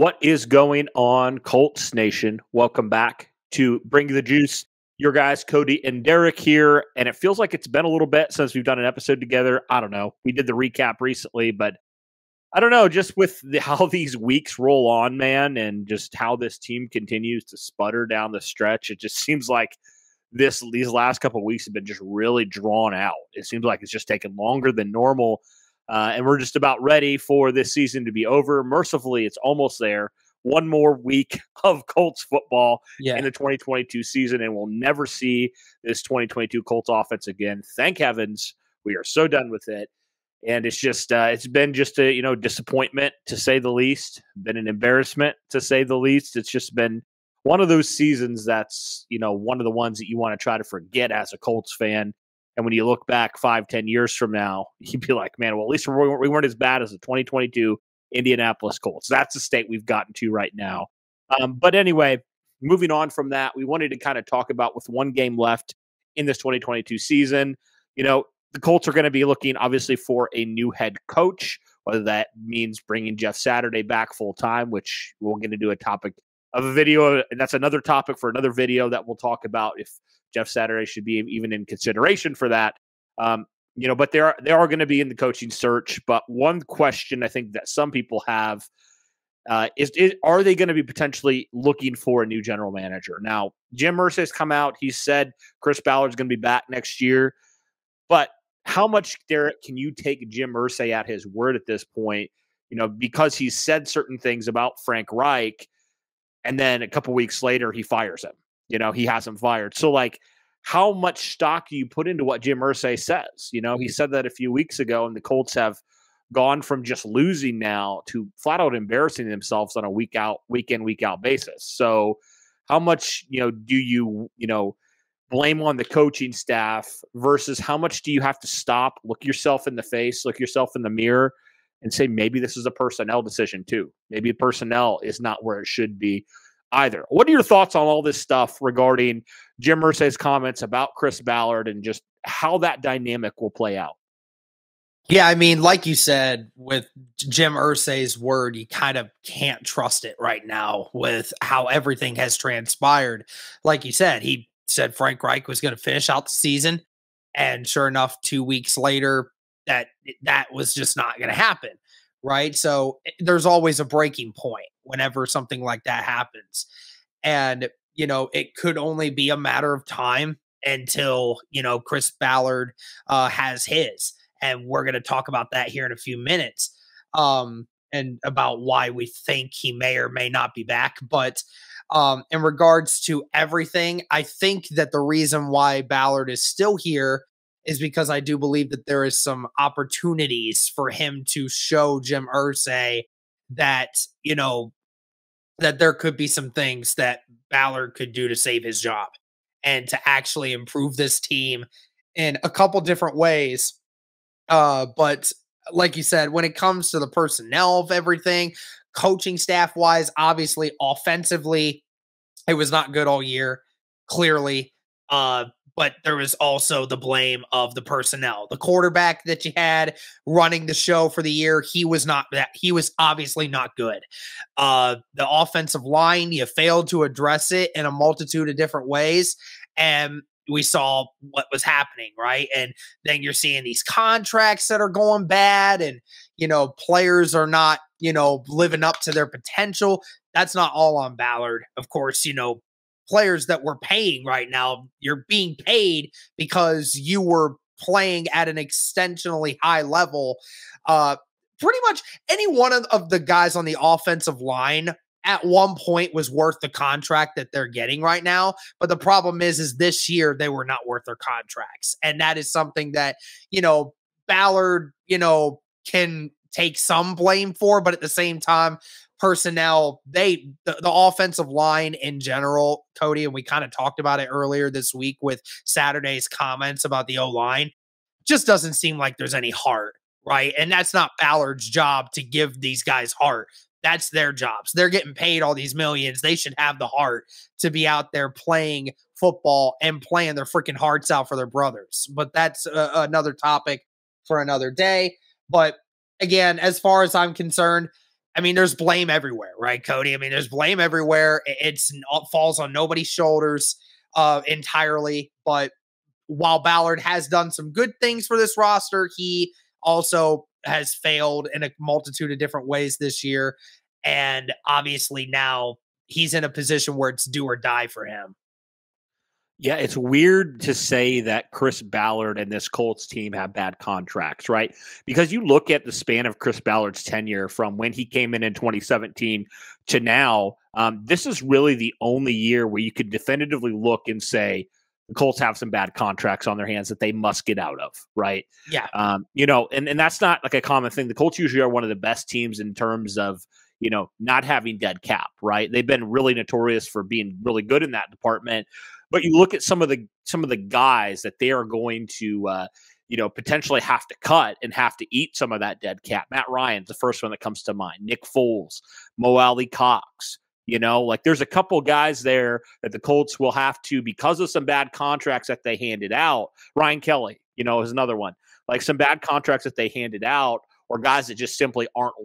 What is going on, Colts Nation? Welcome back to Bring the Juice. Your guys, Cody and Derek here. And it feels like it's been a little bit since we've done an episode together. I don't know. We did the recap recently, but I don't know. Just with how these weeks roll on, man, and just how this team continues to sputter down the stretch, it just seems like these last couple of weeks have been just really drawn out. It seems like it's just taken longer than normal. And we're just about ready for this season to be over. Mercifully, it's almost there. One more week of Colts football in the 2022 season, and we'll never see this 2022 Colts offense again. Thank heavens. We are so done with it. And it's just it's been just a disappointment, to say the least. Been an embarrassment, to say the least. It's just been one of those seasons that's one of the ones that you want to try to forget as a Colts fan. And when you look back 5-10 years from now, you'd be like, man, well, at least we weren't as bad as the 2022 Indianapolis Colts. That's the state we've gotten to right now. But anyway, moving on from that, we wanted to kind of talk about, with one game left in this 2022 season, the Colts are going to be looking, obviously, for a new head coach, whether that means bringing Jeff Saturday back full time, which we're going to do a topic of a video. And that's another topic for another video that we'll talk about, if Jeff Saturday should be even in consideration for that. But they are going to be in the coaching search. But one question I think that some people have is are they going to be potentially looking for a new general manager? Now, Jim Irsay has come out. He said Chris Ballard's going to be back next year. But how much, Derek, can you take Jim Irsay at his word at this point? Because he's said certain things about Frank Reich, and then a couple weeks later he fires him. He has him fired. So, how much stock do you put into what Jim Irsay says? He said that a few weeks ago, and the Colts have gone from just losing now to flat out embarrassing themselves on a week in, week out basis. So how much, do you blame on the coaching staff versus how much do you have to stop, look yourself in the face, look yourself in the mirror, and say, maybe this is a personnel decision too. Maybe personnel is not where it should be either. What are your thoughts on all this stuff regarding Jim Irsay's comments about Chris Ballard and just how that dynamic will play out? Yeah, I mean, like you said, with Jim Irsay's word, you kind of can't trust it right now with how everything has transpired. Like you said, he said Frank Reich was going to finish out the season, and sure enough, 2 weeks later, that was just not going to happen. Right. So there's always a breaking point whenever something like that happens. And, it could only be a matter of time until, Chris Ballard has his. And we're going to talk about that here in a few minutes and about why we think he may or may not be back. But in regards to everything, I think that the reason why Ballard is still here is because I do believe that there is some opportunities for him to show Jim Irsay that, that there could be some things that Ballard could do to save his job and to actually improve this team in a couple different ways. But like you said, when it comes to the personnel of everything, coaching staff wise, obviously offensively, it was not good all year, clearly. But there was also the blame of the personnel. The quarterback that you had running the show for the year, he was obviously not good. The offensive line, you failed to address it in a multitude of different ways. And we saw what was happening, right? And then you're seeing these contracts that are going bad, and, players are not, living up to their potential. That's not all on Ballard. Of course, players that we're paying right now, you're being paid because you were playing at an extensionally high level. Pretty much any one of the guys on the offensive line at one point was worth the contract that they're getting right now. But the problem is this year they were not worth their contracts. And that is something that, Ballard, can take some blame for, but at the same time, personnel, the offensive line in general, Cody, and we kind of talked about it earlier this week with Saturday's comments about the O-line, just doesn't seem like there's any heart, right? And that's not Ballard's job to give these guys heart. That's their jobs. They're getting paid all these millions. They should have the heart to be out there playing football and playing their freaking hearts out for their brothers. But that's another topic for another day. But again, as far as I'm concerned, I mean, there's blame everywhere, right, Cody? I mean, there's blame everywhere. It falls on nobody's shoulders entirely. But while Ballard has done some good things for this roster, he also has failed in a multitude of different ways this year. And obviously now he's in a position where it's do or die for him. Yeah, it's weird to say that Chris Ballard and this Colts team have bad contracts, right? Because you look at the span of Chris Ballard's tenure from when he came in 2017 to now, this is really the only year where you could definitively look and say the Colts have some bad contracts on their hands that they must get out of, right? Yeah. And that's not like a common thing. The Colts usually are one of the best teams in terms of, not having dead cap, right? They've been really notorious for being really good in that department. But you look at some of the guys that they are going to, potentially have to cut and have to eat some of that dead cap. Matt Ryan's the first one that comes to mind. Nick Foles, Mo Alley Cox. There's a couple guys there that the Colts will have to, because of some bad contracts that they handed out. Ryan Kelly, is another one. Like some bad contracts that they handed out, or guys that just simply aren't,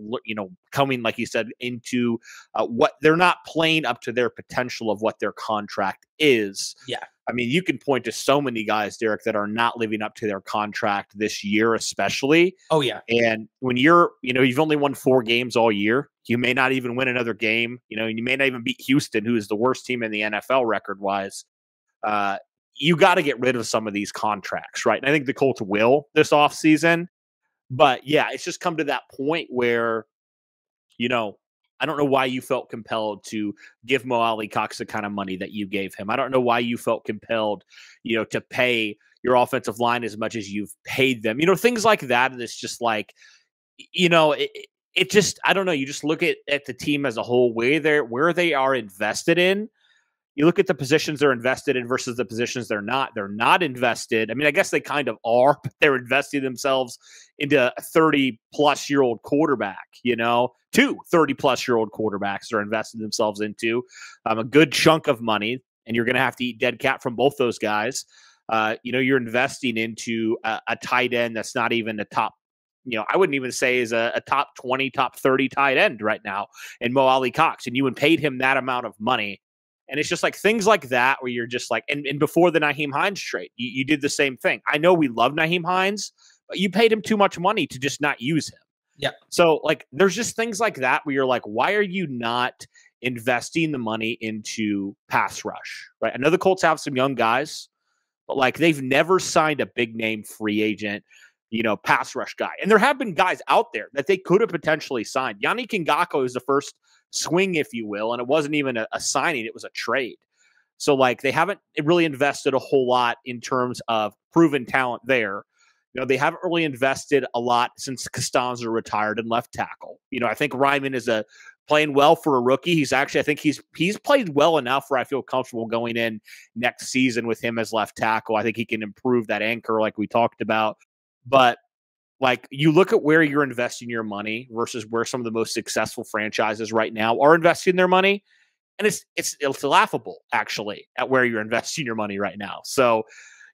coming, like you said, into what they're not playing up to their potential of what their contract is. Yeah. I mean, you can point to so many guys, Derek, that are not living up to their contract this year, especially. Oh, yeah. And when you've only won 4 games all year, you may not even win another game, and you may not even beat Houston, who is the worst team in the NFL record-wise. You got to get rid of some of these contracts, right? And I think the Colts will this offseason. But yeah, it's just come to that point where, I don't know why you felt compelled to give Mo Alley Cox the kind of money that you gave him. I don't know why you felt compelled, to pay your offensive line as much as you've paid them. Things like that. And it's just like, it just, I don't know. You just look at the team as a whole, where they are invested in. You look at the positions they're invested in versus the positions they're not. They're not invested. I mean, I guess they kind of are, but they're investing themselves into a 30-plus-year-old quarterback, 2 30-plus-year-old quarterbacks are investing themselves into a good chunk of money, and you're going to have to eat dead cap from both those guys. You're investing into a tight end that's not even a top, I wouldn't even say is a top 20, top 30 tight end right now in Mo Alley Cox, and you paid him that amount of money. And it's just like things like that where you're just like, and before the Nyheim Hines trade, you did the same thing. I know we love Nyheim Hines, but you paid him too much money to just not use him. Yeah. So there's just things like that where you're like, why are you not investing the money into pass rush? Right. I know the Colts have some young guys, but they've never signed a big name free agent, pass rush guy. And there have been guys out there that they could have potentially signed. Yannick Ngakoue is the first swing, if you will, and it wasn't even a signing, it was a trade. So they haven't really invested a whole lot in terms of proven talent there. They haven't really invested a lot since Costanza retired and left tackle. I think Ryman is playing well for a rookie. I think he's played well enough where I feel comfortable going in next season with him as left tackle. I think he can improve that anchor like we talked about. But you look at where you're investing your money versus where some of the most successful franchises right now are investing their money. And it's laughable, actually, at where you're investing your money right now. So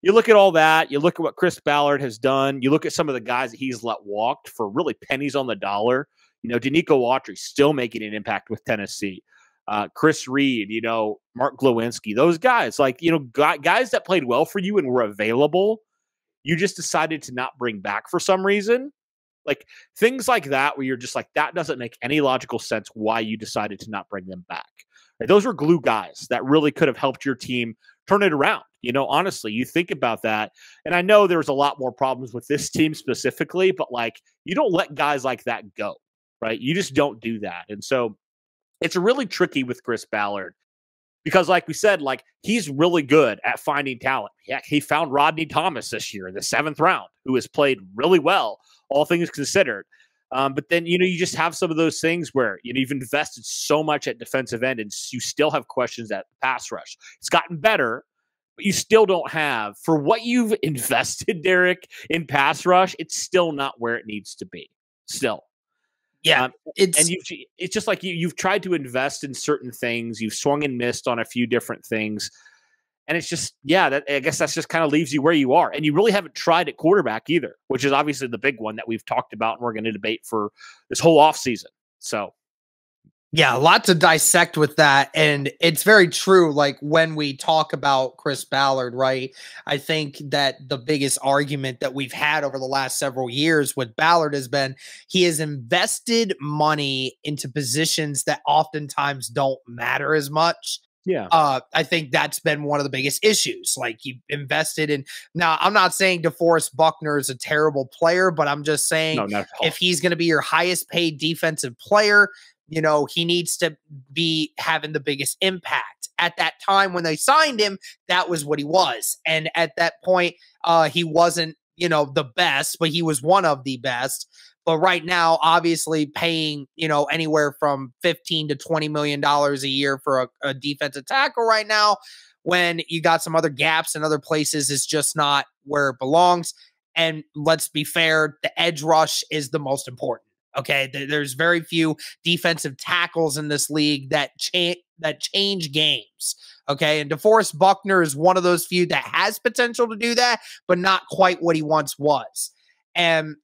you look at all that. You look at what Chris Ballard has done. You look at some of the guys that he's let walk for really pennies on the dollar. Danico Autry still making an impact with Tennessee. Chris Reed, Mark Glowinski, those guys, guys that played well for you and were available, you just decided to not bring back for some reason. Things like that where you're just like, that doesn't make any logical sense why you decided to not bring them back. Those are glue guys that really could have helped your team turn it around. Honestly, you think about that. And I know there's a lot more problems with this team specifically, but you don't let guys like that go, right? You just don't do that. And so it's really tricky with Chris Ballard. Because like we said, he's really good at finding talent. Yeah, he found Rodney Thomas this year in the 7th round, who has played really well, all things considered. But then, you just have some of those things where you've invested so much at defensive end and you still have questions at pass rush. It's gotten better, but you still don't have, for what you've invested, Derek, in pass rush, it's still not where it needs to be. Still. Yeah, it's just you've tried to invest in certain things. You've swung and missed on a few different things. And it's just, I guess that's just kind of leaves you where you are. And you really haven't tried at quarterback either, which is obviously the big one that we've talked about and we're going to debate for this whole offseason. So, Yeah, a lot to dissect with that. And it's very true. Like when we talk about Chris Ballard, right? I think that the biggest argument that we've had over the last several years with Ballard has been he has invested money into positions that oftentimes don't matter as much. Yeah. I think that's been one of the biggest issues. Like you invested in now, I'm not saying DeForest Buckner is a terrible player, but I'm just saying No, not at all. if he's going to be your highest paid defensive player, he needs to be having the biggest impact. At that time when they signed him, that was what he was. And at that point, he wasn't, the best, but he was one of the best. But right now, obviously paying, anywhere from $15 to $20 million a year for a defensive tackle right now, when you got some other gaps in other places, is just not where it belongs. And let's be fair, the edge rush is the most important. Okay, there's very few defensive tackles in this league that change games. Okay, and DeForest Buckner is one of those few that has potential to do that, but not quite what he once was. And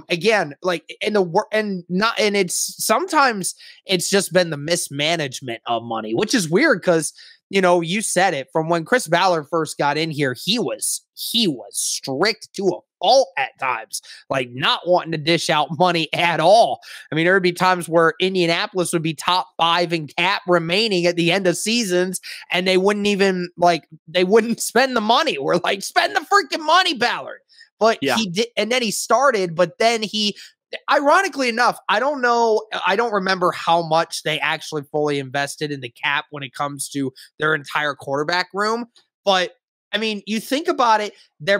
again, like it's sometimes it's just been the mismanagement of money, which is weird because you said it from when Chris Ballard first got in here, he was strict to a fault at times, like not wanting to dish out money at all. I mean, there would be times where Indianapolis would be top 5 in cap remaining at the end of seasons, and they wouldn't even they wouldn't spend the money. We're like, spend the freaking money, Ballard. But he did, and then he started, but then ironically enough, I don't know. I don't remember how much they actually fully invested in the cap when it comes to their entire quarterback room. But I mean, you think about it, they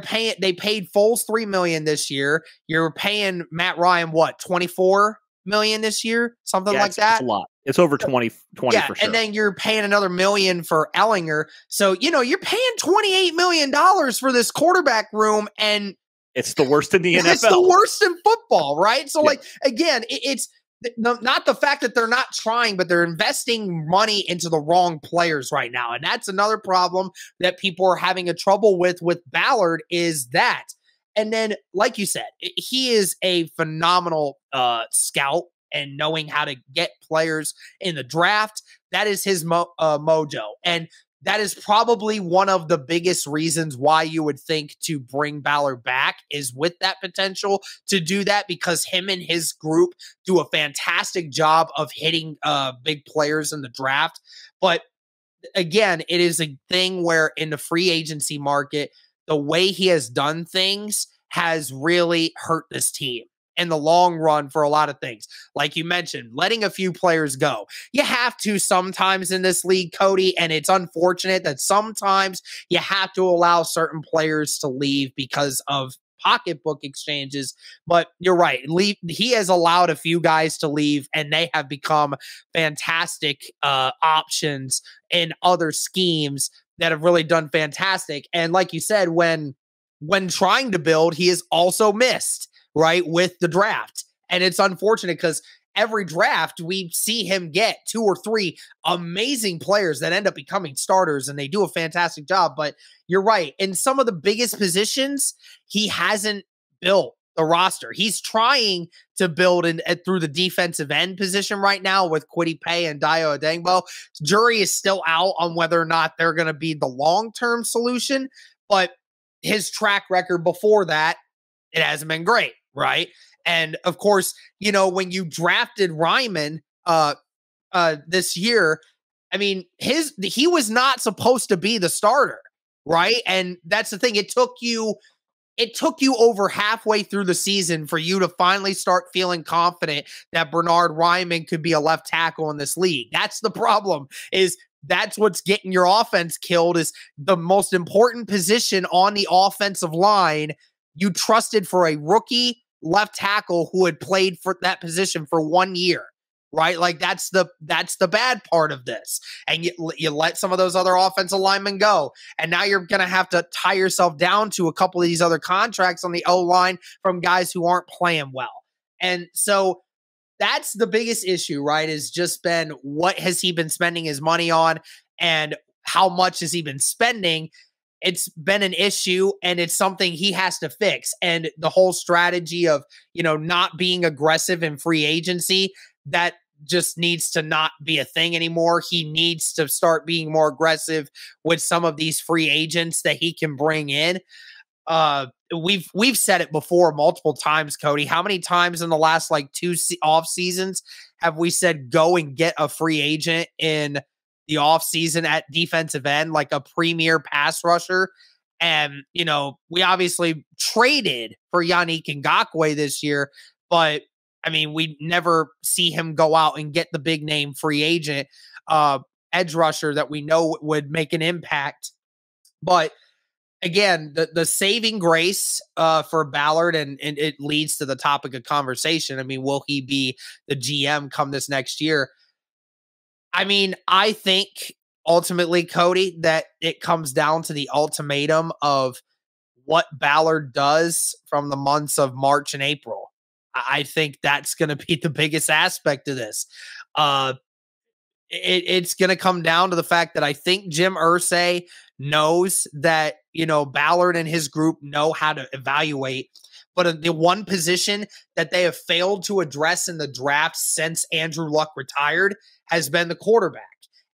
paid Foles $3 million this year. You're paying Matt Ryan, what, $24 million this year? Something like that. It's a lot. It's over 20 for sure. And then you're paying another $1 million for Ellinger. So, you're paying $28 million for this quarterback room, and it's the worst in the NFL. It's the worst in football, right? So, again, it's not the fact that they're not trying, but they're investing money into the wrong players right now. And that's another problem that people are having a trouble with Ballard is that. And then, like you said, he is a phenomenal scout and knowing how to get players in the draft. That is his mojo. And that is probably one of the biggest reasons why you would think to bring Ballard back is with that potential to do that, because him and his group do a fantastic job of hitting big players in the draft. But again, it is a thing where in the free agency market, the way he has done things has really hurt this team in the long run for a lot of things. Like you mentioned, letting a few players go. You have to sometimes in this league, Cody, and it's unfortunate that sometimes you have to allow certain players to leave because of pocketbook exchanges. But you're right. He has allowed a few guys to leave, and they have become fantastic options in other schemes that have really done fantastic. And like you said, when trying to build, he has also missed, right, with the draft. And it's unfortunate because every draft we see him get 2 or 3 amazing players that end up becoming starters, and they do a fantastic job. But you're right. In some of the biggest positions, he hasn't built the roster. He's trying to build through the defensive end position right now with Kwity Paye and Dio Adengbo. Jury is still out on whether or not they're going to be the long-term solution, but his track record before that, it hasn't been great, right? And of course, when you drafted Ryman this year, I mean, he was not supposed to be the starter, right? And that's the thing. It took you over halfway through the season for you to finally start feeling confident that Bernard Ryman could be a left tackle in this league. That's the problem, is that's what's getting your offense killed, is the most important position on the offensive line. You trusted for a rookie left tackle who had played for that position for 1 year, right? Like that's the bad part of this. And you let some of those other offensive linemen go. And now you're going to have to tie yourself down to a couple of these other contracts on the O-line from guys who aren't playing well. And so that's the biggest issue, right? Is just been, what has he been spending his money on, and how much has he been spending? It's been an issue, and it's something he has to fix. And the whole strategy of, not being aggressive in free agency, that just needs to not be a thing anymore. He needs to start being more aggressive with some of these free agents that he can bring in. We've said it before multiple times, Cody. How many times in the last like two off seasons have we said go and get a free agent in the off season at defensive end, like a premier pass rusher? And, we obviously traded for Yannick Ngakoue this year, but I mean, we never see him go out and get the big name free agent edge rusher that we know would make an impact. But again, the saving grace for Ballard, and it leads to the topic of conversation. I mean, will he be the GM come this next year? I mean, I think ultimately, Cody, that it comes down to the ultimatum of what Ballard does from the months of March and April. I think that's going to be the biggest aspect of this. It's going to come down to the fact that I think Jim Irsay knows that, Ballard and his group know how to evaluate. But the one position that they have failed to address in the draft since Andrew Luck retired has been the quarterback.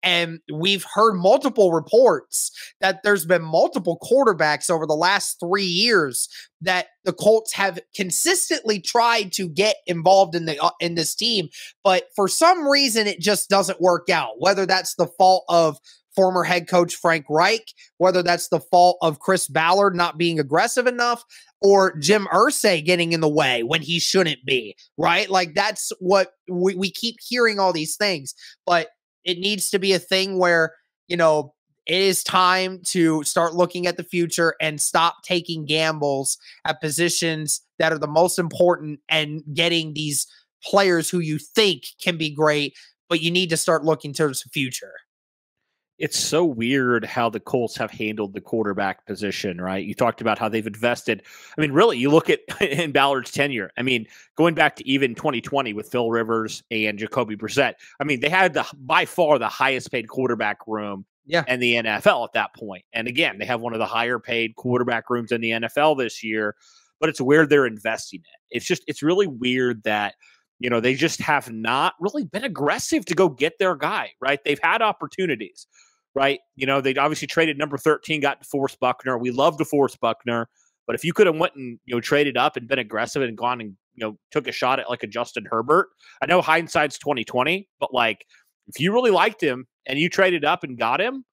And we've heard multiple reports that there's been multiple quarterbacks over the last 3 years that the Colts have consistently tried to get involved in this team. But for some reason, it just doesn't work out, whether that's the fault of former head coach Frank Reich, whether that's the fault of Chris Ballard not being aggressive enough, or Jim Irsay getting in the way when he shouldn't be, right? Like, that's what we keep hearing all these things. But it needs to be a thing where, it is time to start looking at the future and stop taking gambles at positions that are the most important and getting these players who you think can be great, but you need to start looking towards the future. It's so weird how the Colts have handled the quarterback position, right? You talked about how they've invested. I mean, really, you look at in Ballard's tenure. I mean, going back to even 2020 with Phil Rivers and Jacoby Brissett. I mean, they had by far the highest paid quarterback room in the NFL at that point. And again, they have one of the higher paid quarterback rooms in the NFL this year, but it's where they're investing in. It's really weird that, they just have not really been aggressive to go get their guy, right? They've had opportunities. Right. They obviously traded number 13, got DeForest Buckner. We love DeForest Buckner. But if you could have went and, traded up and been aggressive and gone and, took a shot at like a Justin Herbert, I know hindsight's 2020, but like if you really liked him and you traded up and got him,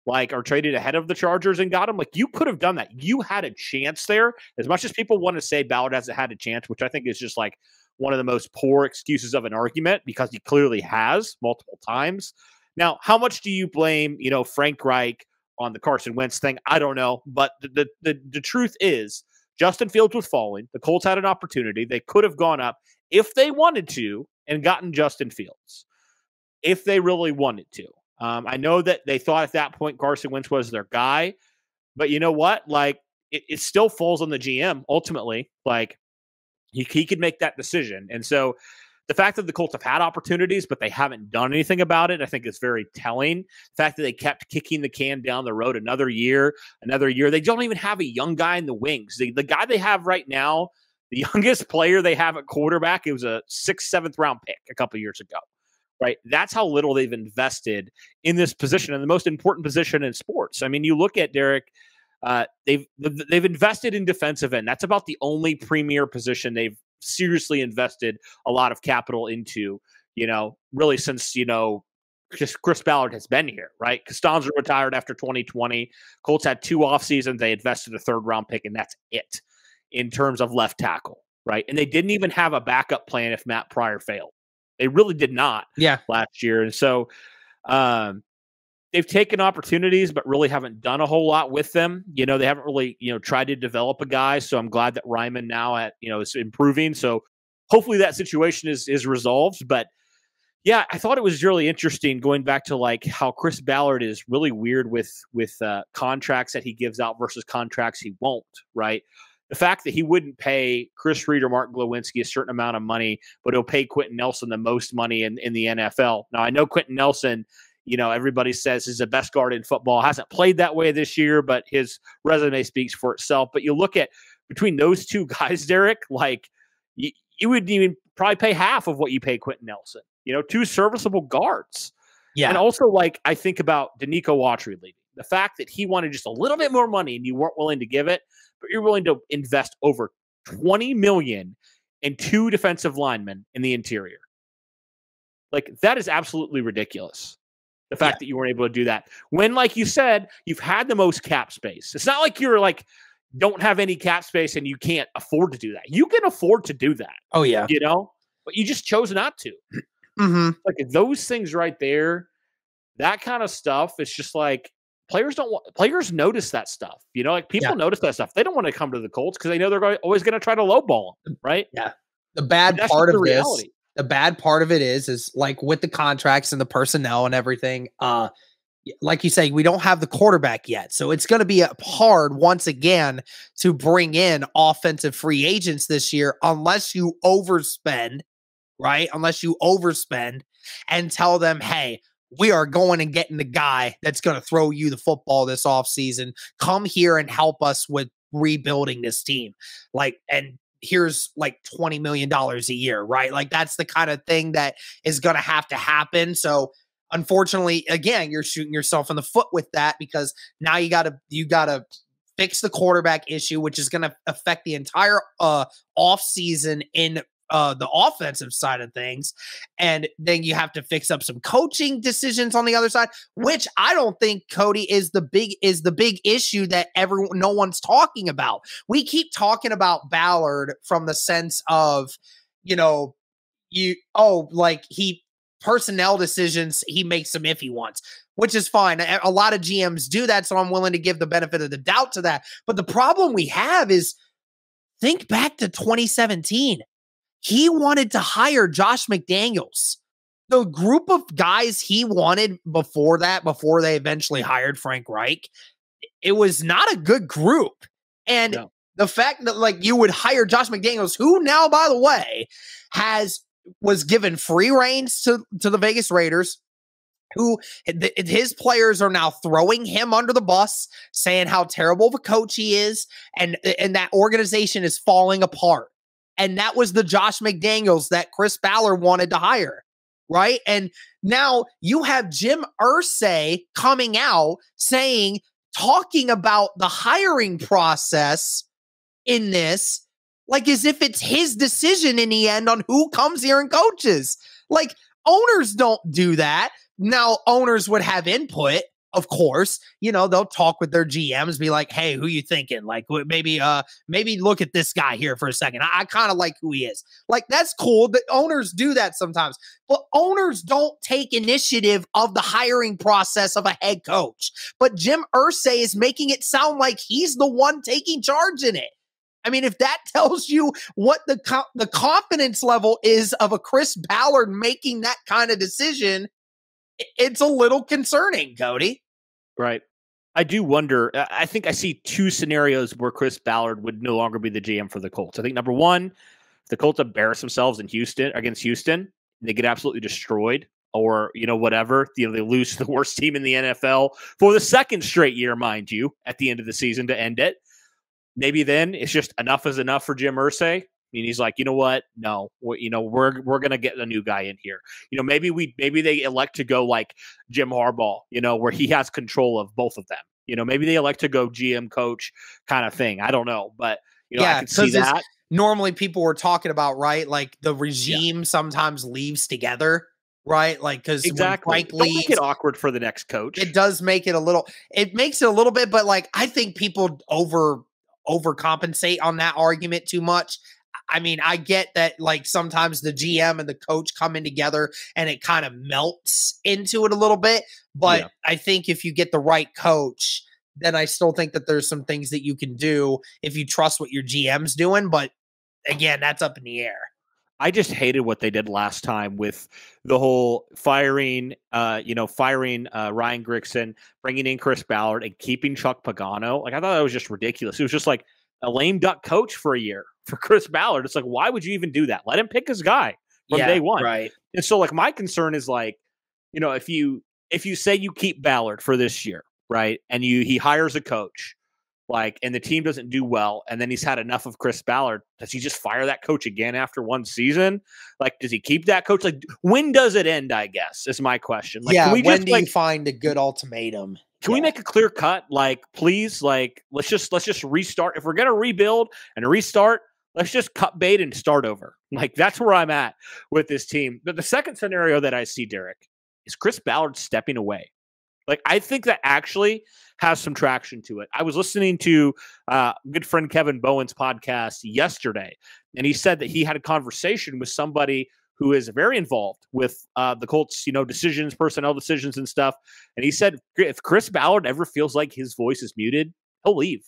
like, or traded ahead of the Chargers and got him, like, you could have done that. You had a chance there. As much as people want to say Ballard hasn't had a chance, which I think is just like one of the most poor excuses of an argument, because he clearly has multiple times. Now, how much do you blame, Frank Reich on the Carson Wentz thing? I don't know. But the truth is, Justin Fields was falling. The Colts had an opportunity. They could have gone up if they wanted to and gotten Justin Fields, if they really wanted to. I know that they thought at that point Carson Wentz was their guy. But you know what? Like, it still falls on the GM ultimately. Like, he could make that decision. And so the fact that the Colts have had opportunities, but they haven't done anything about it, I think is very telling. The fact that they kept kicking the can down the road another year. They don't even have a young guy in the wings. The guy they have right now, the youngest player they have at quarterback, it was a 6th, 7th round pick a couple years ago, right? That's how little they've invested in this position, and the most important position in sports. I mean, you look at Derek, they've invested in defensive end. That's about the only premier position they've seriously invested a lot of capital into, really since, just Chris Ballard has been here, right? Costanza retired after 2020. Colts had 2 off seasons. They invested a 3rd round pick, and that's it in terms of left tackle, right? And they didn't even have a backup plan if Matt Pryor failed. They really did not last year. And so they've taken opportunities, but really haven't done a whole lot with them. They haven't really, tried to develop a guy. So I'm glad that Ryman now is improving. So hopefully that situation is resolved. But yeah, I thought it was really interesting going back to like how Chris Ballard is really weird with contracts that he gives out versus contracts he won't, right? The fact that he wouldn't pay Chris Reed or Mark Glowinski a certain amount of money, but he'll pay Quentin Nelson the most money in the NFL. Now, I know Quentin Nelson, everybody says is the best guard in football. Hasn't played that way this year, but his resume speaks for itself. But you look at between those two guys, Derek, like you would even probably pay half of what you pay Quentin Nelson, two serviceable guards. Yeah. And also, like, I think about Danico Autry leaving. The fact that he wanted just a little bit more money and you weren't willing to give it, but you're willing to invest over $20 million in 2 defensive linemen in the interior. Like, that is absolutely ridiculous. The fact that you weren't able to do that. When, like you said, you've had the most cap space. It's not like you're like, don't have any cap space and you can't afford to do that. You can afford to do that. Oh, yeah. But you just chose not to. Mm-hmm. Like, those things right there, that kind of stuff, it's just like, players notice that stuff. Like, people notice that stuff. They don't want to come to the Colts because they know they're always going to try to lowball them, right? Yeah. The bad part of this, the bad part of it is like with the contracts and the personnel and everything, like you say, we don't have the quarterback yet. So it's going to be hard once again to bring in offensive free agents this year unless you overspend, right? Unless you overspend and tell them, hey, we are going and getting the guy that's going to throw you the football this offseason. Come here and help us with rebuilding this team. And here's like $20 million a year, right? Like, that's the kind of thing that is going to have to happen. So unfortunately, again, you're shooting yourself in the foot with that because now you got to fix the quarterback issue, which is going to affect the entire offseason in the offensive side of things. And then you have to fix up some coaching decisions on the other side, which I don't think, Cody, is the big issue that no one's talking about. We keep talking about Ballard from the sense of, personnel decisions, he makes them if he wants, which is fine. A lot of GMs do that, so I'm willing to give the benefit of the doubt to that. But the problem we have is, think back to 2017. He wanted to hire Josh McDaniels. The group of guys he wanted before they eventually hired Frank Reich, it was not a good group. And the fact that you would hire Josh McDaniels, who now, by the way, was given free reins to the Vegas Raiders, who his players are now throwing him under the bus, saying how terrible of a coach he is, and that organization is falling apart. And that was the Josh McDaniels that Chris Ballard wanted to hire, right? And now you have Jim Irsay coming out talking about the hiring process in this, like as if it's his decision in the end on who comes here and coaches. Like, owners don't do that. Now, owners would have input, of course. They'll talk with their GMs, be like, hey, who you thinking? Like, maybe look at this guy here for a second. I kind of like who he is. Like, that's cool. The owners do that sometimes. But owners don't take initiative of the hiring process of a head coach. But Jim Irsay is making it sound like he's the one taking charge in it. I mean, if that tells you what the confidence level is of a Chris Ballard making that kind of decision, it's a little concerning, Cody. Right. I do wonder. I think I see 2 scenarios where Chris Ballard would no longer be the GM for the Colts. I think number one, if the Colts embarrass themselves against Houston, they get absolutely destroyed, or whatever. They lose to the worst team in the NFL for the second straight year, mind you, at the end of the season to end it. Maybe then it's just enough is enough for Jim Irsay. I mean, he's like, you know what? No, we're going to get a new guy in here. Maybe they elect to go like Jim Harbaugh, where he has control of both of them. Maybe they elect to go GM coach kind of thing. I don't know, but I can see that. Normally people were talking about, right? Like the regime sometimes leaves together, right? Like, because exactly. Frank leaves, don't make it awkward for the next coach. It does make it it makes it a little bit, but like, I think people overcompensate on that argument too much. I mean, I get that, like, sometimes the GM and the coach come in together and it kind of melts into it a little bit. But I think if you get the right coach, then I still think that there's some things that you can do if you trust what your GM's doing. But again, that's up in the air. I just hated what they did last time with the whole firing Ryan Grigson, bringing in Chris Ballard, and keeping Chuck Pagano. Like, I thought that was just ridiculous. It was just like a lame duck coach for a year for Chris Ballard. It's like, why would you even do that? Let him pick his guy from day one. Right. And so, like, my concern is, like, if you say you keep Ballard for this year, right, and he hires a coach, like, and the team doesn't do well, and then he's had enough of Chris Ballard, does he just fire that coach again after one season? Like, does he keep that coach? Like, when does it end, I guess, is my question. Like, can we when just, do you find a good ultimatum? Can we make a clear cut? Like, please, like, let's just restart. If we're gonna rebuild and restart, let's just cut bait and start over. Like, that's where I'm at with this team. But the second scenario that I see, Derek, is Chris Ballard stepping away. Like, I think that actually has some traction to it. I was listening to good friend Kevin Bowen's podcast yesterday, and he said that he had a conversation with somebody who is very involved with the Colts, decisions, personnel decisions and stuff. And he said, if Chris Ballard ever feels like his voice is muted, he'll leave.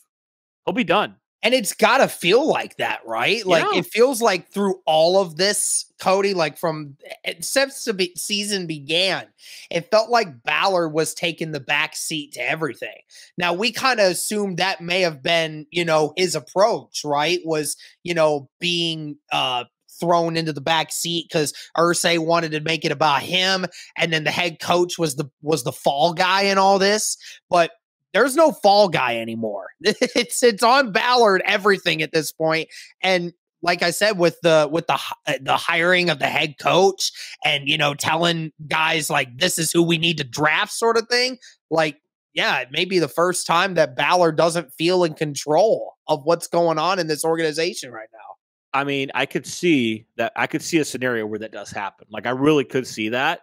He'll be done. And it's got to feel like that, right? Like, it feels like through all of this, Cody, like since the season began, it felt like Ballard was taking the back seat to everything. Now, we kind of assumed that may have been, his approach, right? Was, being thrown into the back seat because Irsay wanted to make it about him. And then the head coach was the fall guy in all this. But there's no fall guy anymore. It's on Ballard, everything at this point. And like I said, with the hiring of the head coach and, telling guys like, this is who we need to draft sort of thing. Like, yeah, it may be the first time that Ballard doesn't feel in control of what's going on in this organization right now. I mean, I could see a scenario where that does happen. Like, I really could see that.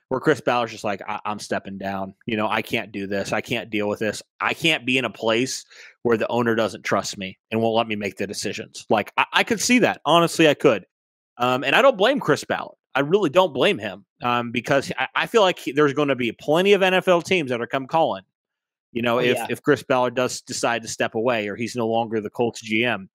Where Chris Ballard's just like, I'm stepping down. I can't do this. I can't deal with this. I can't be in a place where the owner doesn't trust me and won't let me make the decisions. Like, I could see that. Honestly, I could. And I don't blame Chris Ballard. I really don't blame him because I feel like there's going to be plenty of NFL teams that are come calling, if Chris Ballard does decide to step away or he's no longer the Colts GM.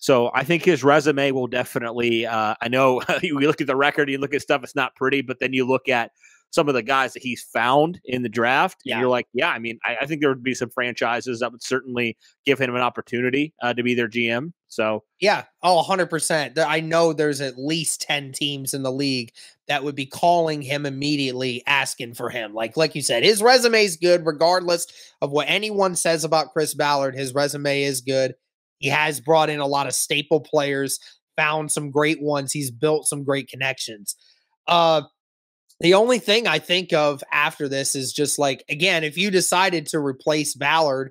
So I think his resume will definitely, I know you look at the record, you look at stuff, it's not pretty, but then you look at some of the guys that he's found in the draft, and you're like, I mean, I think there would be some franchises that would certainly give him an opportunity to be their GM. So, yeah. Oh, 100%. I know there's at least 10 teams in the league that would be calling him immediately, asking for him. Like you said, his resume is good, regardless of what anyone says about Chris Ballard. His resume is good. He has brought in a lot of staple players, found some great ones. He's built some great connections. The only thing I think of after this is just like, again, if you decided to replace Ballard,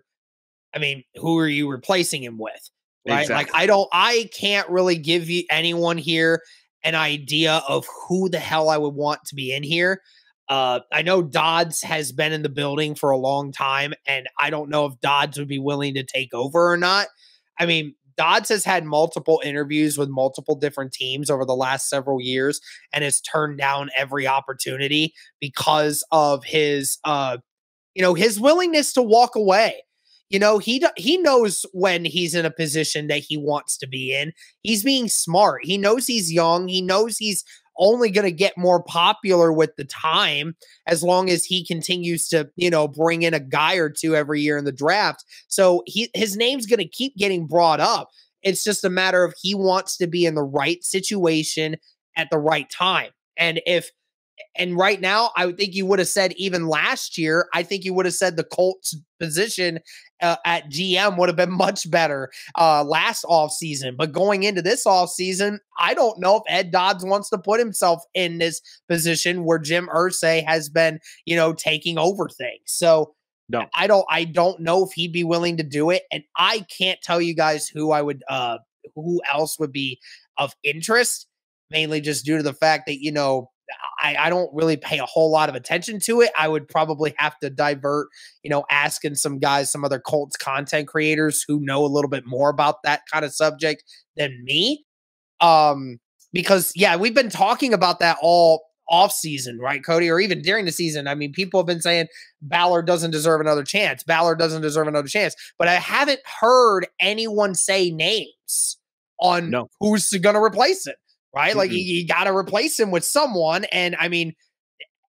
I mean, who are you replacing him with? Right? Exactly. Like, I can't really give you anyone here an idea of who the hell I would want to be in here. I know Dodds has been in the building for a long time, and I don't know if Dodds would be willing to take over or not. I mean, Dodds has had multiple interviews with multiple different teams over the last several years and has turned down every opportunity because of his, his willingness to walk away. He knows when he's in a position that he wants to be in. He's being smart. He knows he's young. He knows he's only going to get more popular with the time as long as he continues to, bring in a guy or two every year in the draft. So his name's going to keep getting brought up. It's just a matter of he wants to be in the right situation at the right time. And right now, I would think you would have said even last year, I think you would have said the Colts position at GM would have been much better last offseason. But going into this offseason, I don't know if Ed Dodds wants to put himself in this position where Jim Irsay has been, taking over things. So no. I don't know if he'd be willing to do it. And I can't tell you guys who else would be of interest, mainly just due to the fact that, I don't really pay a whole lot of attention to it. I would probably have to divert, asking some other Colts content creators who know a little bit more about that kind of subject than me. Because we've been talking about that all off season, right, Cody? Or even during the season. I mean, people have been saying Ballard doesn't deserve another chance. Ballard doesn't deserve another chance. But I haven't heard anyone say names on who's going to replace it. Right? Mm-hmm. Like you got to replace him with someone. And I mean,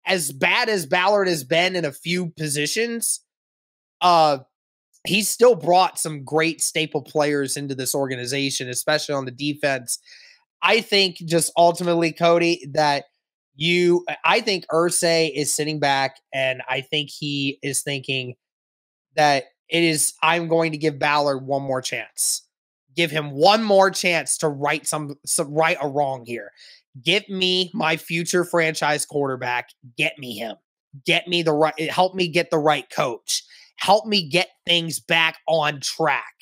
as bad as Ballard has been in a few positions, he's still brought some great staple players into this organization, especially on the defense. I think just ultimately, Cody, that I think Irsay is sitting back and I think he is thinking that I'm going to give Ballard one more chance. Give him one more chance to right right a wrong here. Get me my future franchise quarterback. Get me him. Get me help me get the right coach. Help me get things back on track.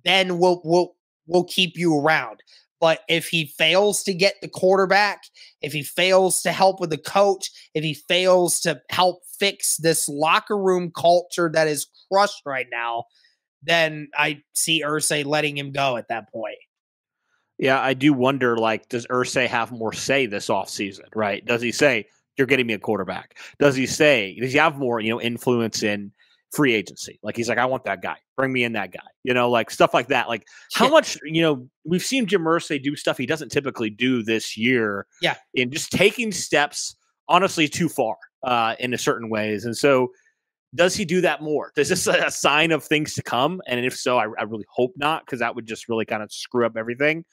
Then we'll keep you around. But if he fails to get the quarterback, if he fails to help with the coach, if he fails to help fix this locker room culture that is crushed right now, then I see Irsay letting him go at that point. Yeah, I do wonder, like, does Irsay have more say this offseason, right? Does he say, you're getting me a quarterback? Does he have more, influence in free agency? Like, he's like, I want that guy. Bring me in that guy. Like stuff like that. Like, how much, we've seen Jim Irsay do stuff he doesn't typically do this year. Yeah. In just taking steps, honestly, too far in certain ways. And so, does he do that more? Is this a sign of things to come? And if so, I really hope not, because that would just really kind of screw up everything.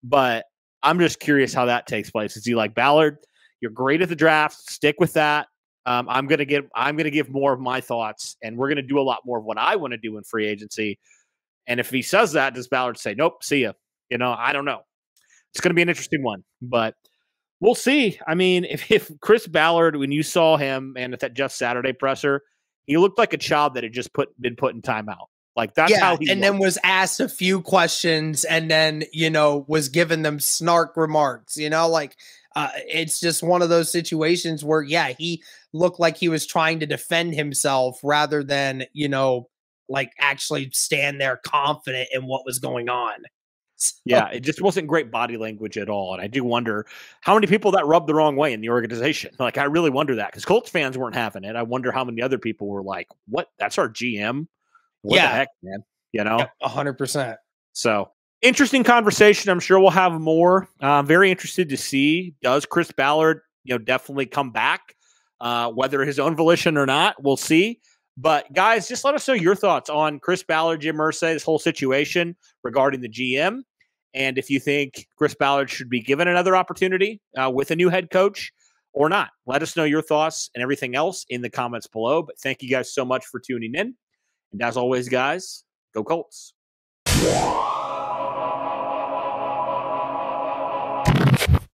But I'm just curious how that takes place. Is he like, Ballard, you're great at the draft, stick with that. I'm gonna give more of my thoughts, and we're gonna do a lot more of what I want to do in free agency. And if he says that, does Ballard say, nope, see ya? I don't know. It's gonna be an interesting one, but we'll see. I mean, if Chris Ballard, when you saw him and at that Just Saturday presser, he looked like a child that had just been put in timeout. Like, that's how he and then was asked a few questions and then, was given them snark remarks, it's just one of those situations where, he looked like he was trying to defend himself rather than, like actually stand there confident in what was going on. So, yeah, it just wasn't great body language at all. And I do wonder how many people that rubbed the wrong way in the organization. Like, I really wonder that, because Colts fans weren't having it. I wonder how many other people were like, what? That's our GM? What the heck, man? 100%. So, interesting conversation. I'm sure we'll have more. Very interested to see, does Chris Ballard, definitely come back, whether his own volition or not. We'll see. But guys, just let us know your thoughts on Chris Ballard, Jim Irsay, this whole situation regarding the GM. And if you think Chris Ballard should be given another opportunity with a new head coach or not, let us know your thoughts and everything else in the comments below. But thank you guys so much for tuning in. And as always, guys, go Colts.